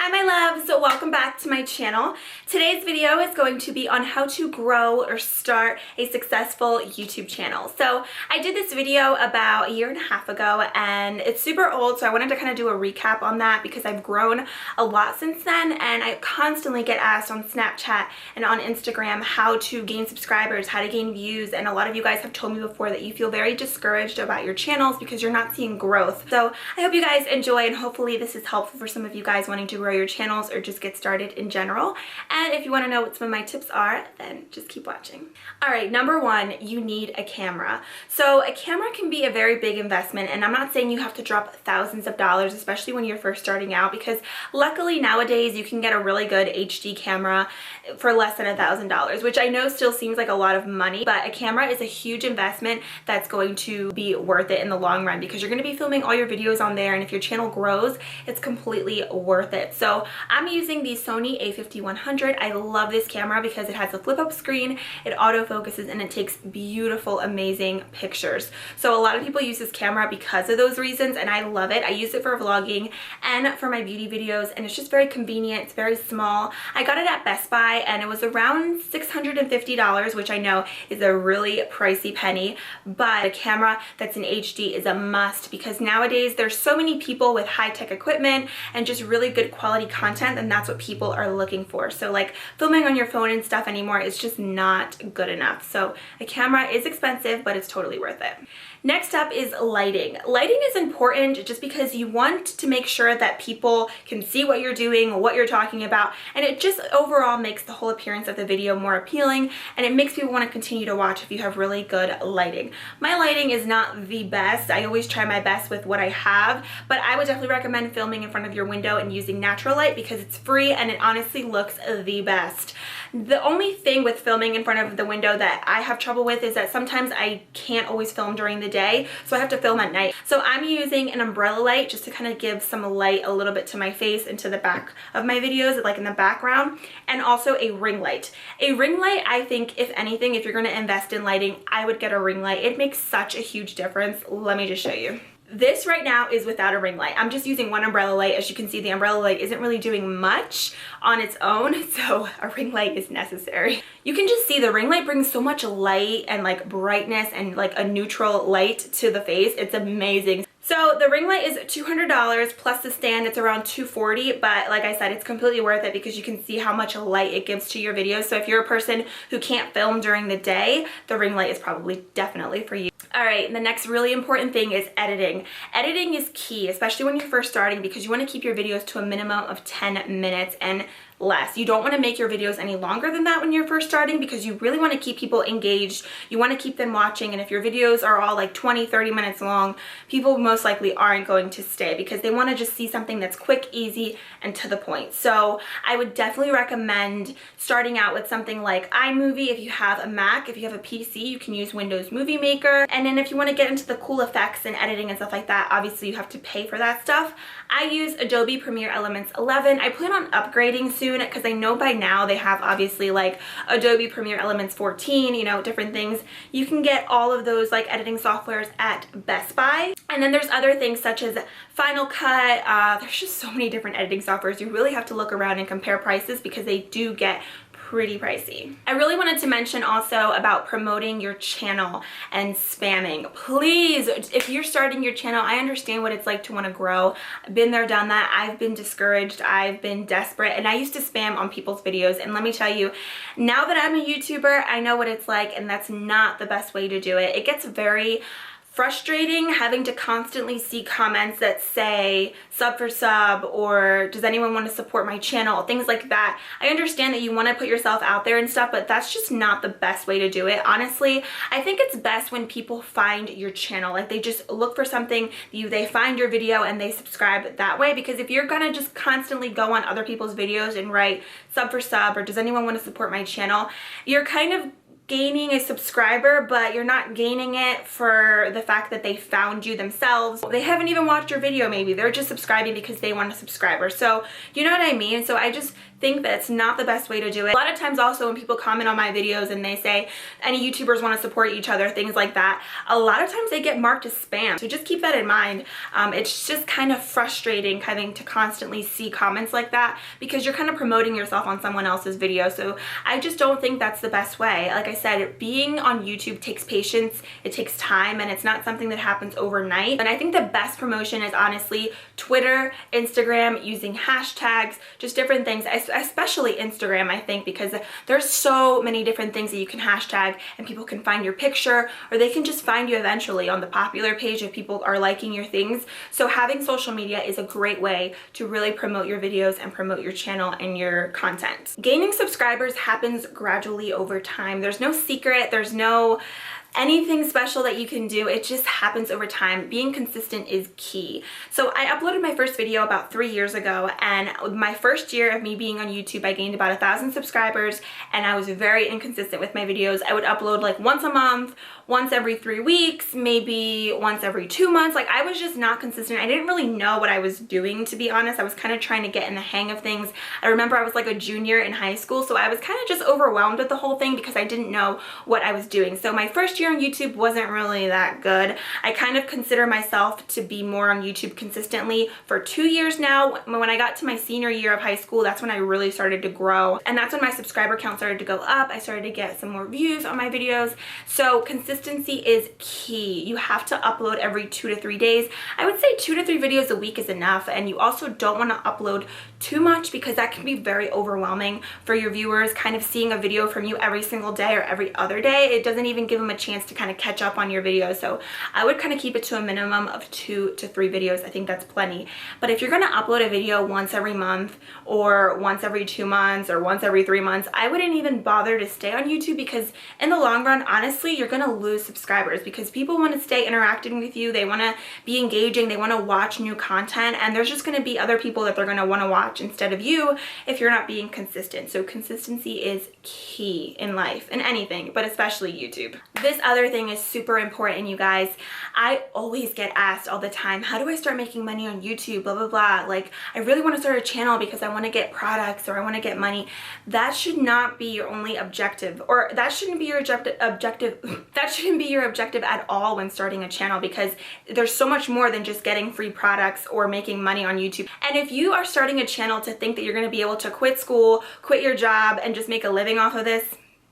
Hi my loves, so welcome back to my channel. Today's video is going to be on how to grow or start a successful YouTube channel. So I did this video about a year and a half ago and it's super old, so I wanted to kind of do a recap on that because I've grown a lot since then, and I constantly get asked on Snapchat and on Instagram how to gain subscribers, how to gain views, and a lot of you guys have told me before that you feel very discouraged about your channels because you're not seeing growth. So I hope you guys enjoy, and hopefully this is helpful for some of you guys wanting to grow your channels or just get started in general. And if you want to know what some of my tips are, then just keep watching. Alright, number one, you need a camera. So a camera can be a very big investment, and I'm not saying you have to drop thousands of dollars, especially when you're first starting out, because luckily nowadays you can get a really good HD camera for less than $1,000, which I know still seems like a lot of money, but a camera is a huge investment that's going to be worth it in the long run because you're going to be filming all your videos on there, and if your channel grows, it's completely worth it. So I'm using the Sony a5100. I love this camera because it has a flip-up screen, it autofocuses, and it takes beautiful, amazing pictures. So a lot of people use this camera because of those reasons, and I love it. I use it for vlogging and for my beauty videos, and it's just very convenient. It's very small. I got it at Best Buy and it was around $650, which I know is a really pricey penny, but a camera that's in HD is a must because nowadays there's so many people with high-tech equipment and just really good quality content, and that's what people are looking for. So like filming on your phone and stuff anymore is just not good enough. So a camera is expensive, but it's totally worth it. Next up is lighting. Lighting is important just because you want to make sure that people can see what you're doing, what you're talking about, and it just overall makes the whole appearance of the video more appealing, and it makes people want to continue to watch if you have really good lighting. My lighting is not the best. I always try my best with what I have, but I would definitely recommend filming in front of your window and using natural light because it's free and it honestly looks the best. The only thing with filming in front of the window that I have trouble with is that sometimes I can't always film during the day, so I have to film at night. So I'm using an umbrella light just to kind of give some light a little bit to my face and to the back of my videos, like in the background, and also a ring light. A ring light, I think, if anything, if you're going to invest in lighting, I would get a ring light. It makes such a huge difference. Let me just show you. This right now is without a ring light. I'm just using one umbrella light. As you can see, the umbrella light isn't really doing much on its own, so a ring light is necessary. You can just see the ring light brings so much light and like brightness and like a neutral light to the face. It's amazing. So the ring light is $200 plus the stand. It's around $240, but like I said, it's completely worth it because you can see how much light it gives to your videos. So if you're a person who can't film during the day, the ring light is probably definitely for you. Alright, the next really important thing is editing. Editing is key, especially when you're first starting, because you want to keep your videos to a minimum of 10 minutes and less. You don't want to make your videos any longer than that when you're first starting because you really want to keep people engaged. You want to keep them watching, and if your videos are all like 20-30 minutes long, people most likely aren't going to stay because they want to just see something that's quick, easy, and to the point. So I would definitely recommend starting out with something like iMovie. If you have a Mac, if you have a PC, you can use Windows Movie Maker. And then if you want to get into the cool effects and editing and stuff like that, obviously you have to pay for that stuff. I use Adobe Premiere Elements 11. I plan on upgrading soon because I know by now they have obviously like Adobe Premiere Elements 14, you know, different things. You can get all of those like editing softwares at Best Buy. And then there's other things such as Final Cut. There's just so many different editing softwares. You really have to look around and compare prices because they do get pretty pricey. I really wanted to mention also about promoting your channel and spamming. Please, if you're starting your channel, I understand what it's like to want to grow. I've been there, done that. I've been discouraged. I've been desperate, and I used to spam on people's videos. And let me tell you, now that I'm a YouTuber, I know what it's like, and that's not the best way to do it. It gets very frustrating having to constantly see comments that say sub for sub or does anyone want to support my channel, things like that. I understand that you want to put yourself out there and stuff, but that's just not the best way to do it. Honestly, I think it's best when people find your channel, like they just look for something, they find your video and they subscribe that way, because if you're gonna just constantly go on other people's videos and write sub for sub or does anyone want to support my channel, you're kind of gaining a subscriber, but you're not gaining it for the fact that they found you themselves. They haven't even watched your video maybe. They're just subscribing because they want a subscriber. So you know what I mean? So I just think that it's not the best way to do it. A lot of times also when people comment on my videos and they say any YouTubers want to support each other, things like that, a lot of times they get marked as spam. So just keep that in mind. It's just kind of frustrating having to constantly see comments like that because you're kind of promoting yourself on someone else's video. So I just don't think that's the best way. Like I said, being on YouTube takes patience, it takes time, and it's not something that happens overnight. And I think the best promotion is honestly Twitter, Instagram, using hashtags, just different things, especially Instagram, I think, because there's so many different things that you can hashtag and people can find your picture, or they can just find you eventually on the popular page if people are liking your things. So having social media is a great way to really promote your videos and promote your channel and your content. Gaining subscribers happens gradually over time. There's no secret, there's no anything special that you can do. It just happens over time. Being consistent is key. So I uploaded my first video about 3 years ago, and my first year of me being on YouTube, I gained about 1,000 subscribers, and I was very inconsistent with my videos. I would upload like once a month, once every 3 weeks, maybe once every 2 months. Like I was just not consistent. I didn't really know what I was doing, to be honest. I was kind of trying to get in the hang of things. I remember I was like a junior in high school, so I was kind of just overwhelmed with the whole thing because I didn't know what I was doing. So my first year on YouTube wasn't really that good. I kind of consider myself to be more on YouTube consistently for 2 years now. When I got to my senior year of high school, that's when I really started to grow, and that's when my subscriber count started to go up. I started to get some more views on my videos. So consistency is key. You have to upload every 2 to 3 days. I would say 2 to 3 videos a week is enough, and you also don't want to upload too much because that can be very overwhelming for your viewers, kind of seeing a video from you every single day or every other day. It doesn't even give them a chance to kind of catch up on your videos. So I would kind of keep it to a minimum of 2 to 3 videos. I think that's plenty. But if you're going to upload a video once every month or once every 2 months or once every 3 months, I wouldn't even bother to stay on YouTube because in the long run, honestly, you're going to lose subscribers because people want to stay interacting with you. They want to be engaging. They want to watch new content, and there's just going to be other people that they're going to want to watch instead of you if you're not being consistent. So consistency is key in life, in anything, but especially YouTube. This other thing is super important, you guys. I always get asked all the time, how do I start making money on YouTube, blah blah blah. Like, I really want to start a channel because I want to get products or I want to get money. That should not be your only objective, or that shouldn't be your objective that shouldn't be your objective at all when starting a channel, because there's so much more than just getting free products or making money on YouTube. And if you are starting a channel to think that you're going to be able to quit school, quit your job, and just make a living off of this,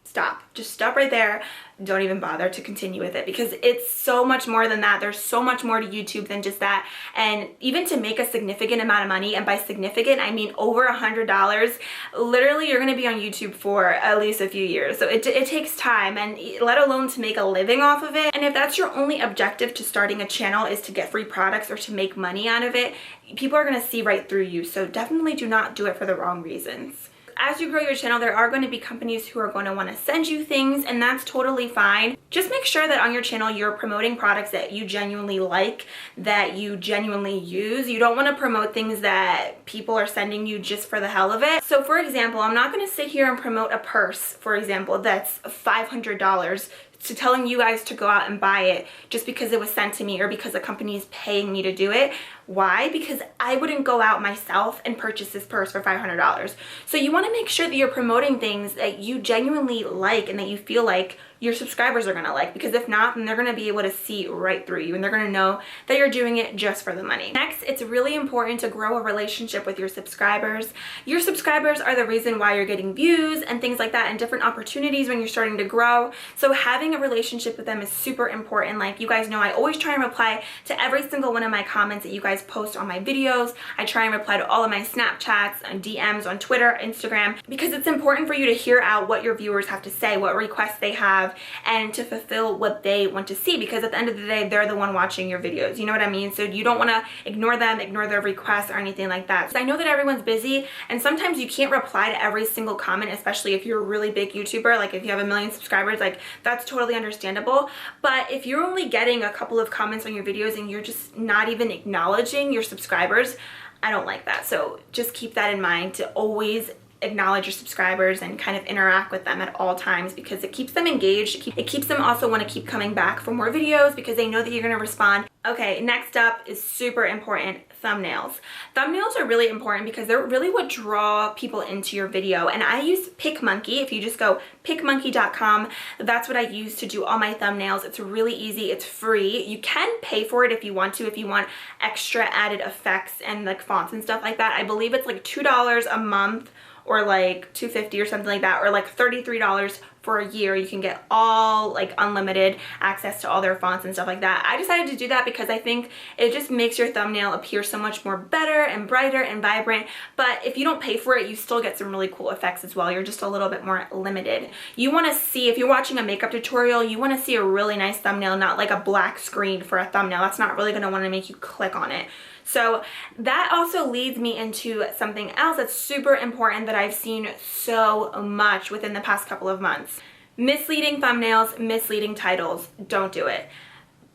stop. Just stop right there. Don't even bother to continue with it because it's so much more than that. There's so much more to YouTube than just that. And even to make a significant amount of money, and by significant, I mean over $100, literally you're going to be on YouTube for at least a few years. So it takes time, and let alone to make a living off of it. And if that's your only objective to starting a channel is to get free products or to make money out of it, people are going to see right through you. So definitely do not do it for the wrong reasons. As you grow your channel, there are going to be companies who are going to want to send you things, and that's totally fine. Just make sure that on your channel you're promoting products that you genuinely like, that you genuinely use. You don't want to promote things that people are sending you just for the hell of it. So for example, I'm not going to sit here and promote a purse, for example, that's $500 to telling you guys to go out and buy it just because it was sent to me or because the company is paying me to do it. Why? Because I wouldn't go out myself and purchase this purse for $500. So you want to make sure that you're promoting things that you genuinely like and that you feel like your subscribers are going to like, because if not, then they're going to be able to see right through you and they're going to know that you're doing it just for the money. Next, it's really important to grow a relationship with your subscribers. Your subscribers are the reason why you're getting views and things like that and different opportunities when you're starting to grow. So having a relationship with them is super important. Like you guys know, I always try and reply to every single one of my comments that you guys post on my videos. I try and reply to all of my Snapchats and DMs on Twitter, Instagram, because it's important for you to hear out what your viewers have to say, what requests they have, and to fulfill what they want to see, because at the end of the day, they're the one watching your videos. You know what I mean? So you don't want to ignore them, ignore their requests or anything like that. So I know that everyone's busy and sometimes you can't reply to every single comment, especially if you're a really big YouTuber, like if you have 1 million subscribers, like that's totally understandable. But if you're only getting a couple of comments on your videos and you're just not even acknowledging your subscribers, I don't like that. So just keep that in mind, to always acknowledge your subscribers and kind of interact with them at all times, because it keeps them engaged. It keeps them also want to keep coming back for more videos because they know that you're going to respond. Okay, next up is super important, thumbnails. Thumbnails are really important because they're really what draw people into your video. And I use PicMonkey. If you just go picmonkey.com, that's what I use to do all my thumbnails. It's really easy, it's free. You can pay for it if you want to, if you want extra added effects and like fonts and stuff like that. I believe it's like $2 a month or like $2.50 or something like that, or like $33 for a year. You can get all like unlimited access to all their fonts and stuff like that. I decided to do that because I think it just makes your thumbnail appear so much more better and brighter and vibrant. But if you don't pay for it, you still get some really cool effects as well. You're just a little bit more limited. You want to see, if you're watching a makeup tutorial, you want to see a really nice thumbnail, not like a black screen for a thumbnail. That's not really going to want to make you click on it. So that also leads me into something else that's super important that I've seen so much within the past couple of months. Misleading thumbnails, misleading titles. Don't do it.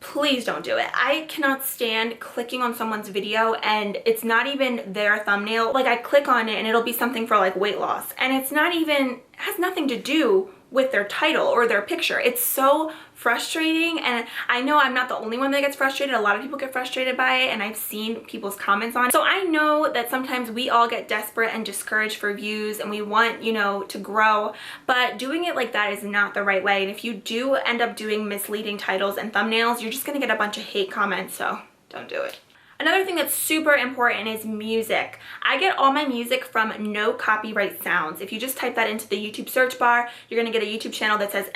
Please don't do it. I cannot stand clicking on someone's video and it's not even their thumbnail. Like I click on it and it'll be something for like weight loss and it's not even, has nothing to do with their title or their picture. It's so frustrating, and I know I'm not the only one that gets frustrated. A lot of people get frustrated by it, and I've seen people's comments on it. So I know that sometimes we all get desperate and discouraged for views and we want, you know, to grow, but doing it like that is not the right way. And if you do end up doing misleading titles and thumbnails, you're just gonna get a bunch of hate comments, so don't do it. Another thing that's super important is music. I get all my music from No Copyright Sounds. If you just type that into the YouTube search bar, you're gonna get a YouTube channel that says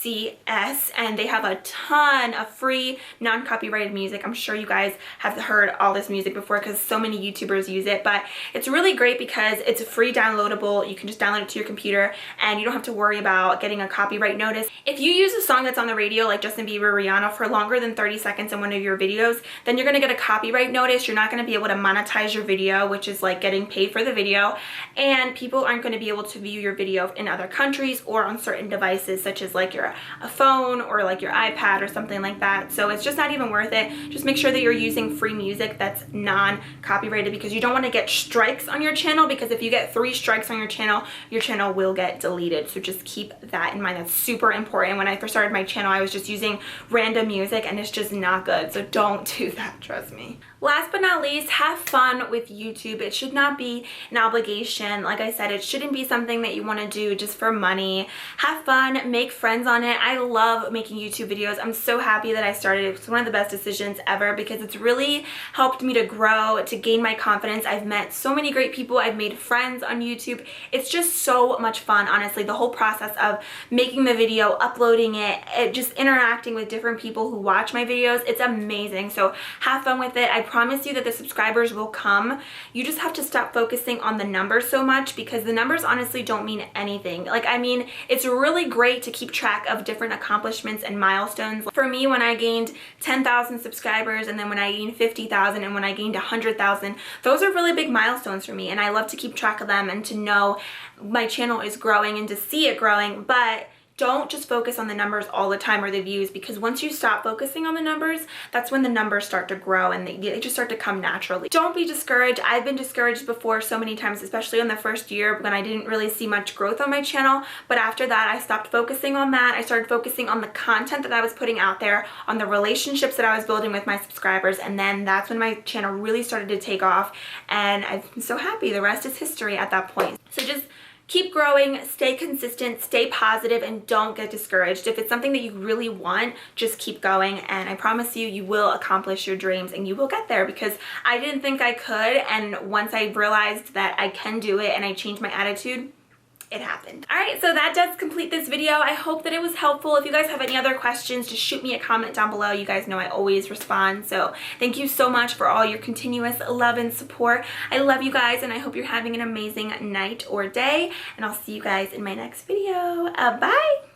JuicyJas, and they have a ton of free non-copyrighted music. I'm sure you guys have heard all this music before because so many YouTubers use it, but it's really great because it's free downloadable. You can just download it to your computer and you don't have to worry about getting a copyright notice. If you use a song that's on the radio like Justin Bieber, Rihanna, for longer than 30 seconds in one of your videos, then you're gonna get a copyright notice. You're not gonna be able to monetize your video, which is like getting paid for the video, and people aren't gonna be able to view your video in other countries or on certain devices such as like a phone or like your iPad or something like that. So it's just not even worth it. Just make sure that you're using free music that's non-copyrighted because you don't want to get strikes on your channel, because if you get 3 strikes on your channel will get deleted. So just keep that in mind. That's super important. When I first started my channel, I was just using random music and it's just not good. So don't do that, trust me. Last but not least, have fun with YouTube. It should not be an obligation. Like I said, it shouldn't be something that you want to do just for money. Have fun, make friends on it. I love making YouTube videos. I'm so happy that I started. It's one of the best decisions ever because it's really helped me to grow, to gain my confidence. I've met so many great people. I've made friends on YouTube. It's just so much fun, honestly. The whole process of making the video, uploading it, just interacting with different people who watch my videos, it's amazing. So have fun with it. I promise you that the subscribers will come. You just have to stop focusing on the numbers so much because the numbers honestly don't mean anything. Like, I mean, it's really great to keep track of different accomplishments and milestones. For me, when I gained 10,000 subscribers and then when I gained 50,000 and when I gained 100,000, those are really big milestones for me, and I love to keep track of them and to know my channel is growing and to see it growing. But don't just focus on the numbers all the time or the views, because once you stop focusing on the numbers, that's when the numbers start to grow and they just start to come naturally. Don't be discouraged. I've been discouraged before so many times, especially in the first year when I didn't really see much growth on my channel. But after that, I stopped focusing on that. I started focusing on the content that I was putting out there, on the relationships that I was building with my subscribers, and then that's when my channel really started to take off, and I'm so happy. The rest is history at that point. So just keep growing, stay consistent, stay positive, and don't get discouraged. If it's something that you really want, just keep going, and I promise you, you will accomplish your dreams and you will get there, because I didn't think I could, and once I realized that I can do it and I changed my attitude, it happened. All right, so that does complete this video. I hope that it was helpful. If you guys have any other questions, just shoot me a comment down below. You guys know I always respond. So thank you so much for all your continuous love and support. I love you guys, and I hope you're having an amazing night or day, and I'll see you guys in my next video. Bye.